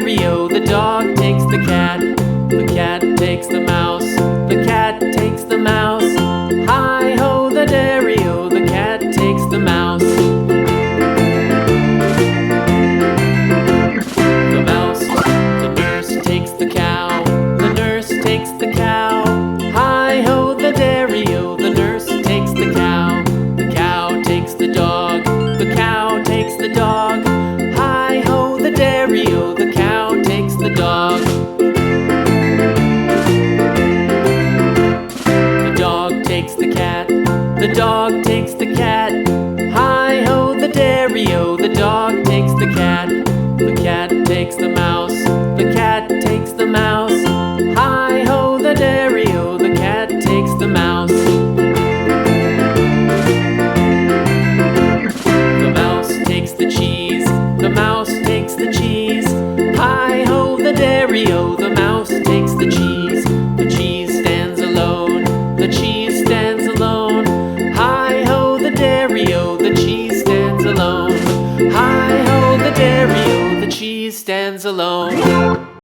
dairy-o, the dog takes the cat. The cat takes the mouse. The cat takes the mouse. Hi-ho, the dairy-o, the cat takes the mouse. The mouse, the nurse takes the cow. The nurse takes the cow. Hi-ho, the dairy-o, the nurse takes the cow. The cow takes the dog. The cow takes the dog. Hi-ho, the dairy-o, the cow takes the dog. The dog takes the cat. The dog takes the cat. Hi-ho, the dairy-o, the dog takes the cat. The cat takes the mouse. The cat takes the mouse. Hi-ho, the dairy-o, the cat takes the mouse. The mouse takes the cheese. The mouse takes the cheese. Hi-ho, the dairy-o, the mouse takes the cheese. The cheese stands alone. The cheese stands alone. Hi-ho, the dairy-o, the cheese stands alone. Hi-ho, the dairy-o, the cheese stands alone.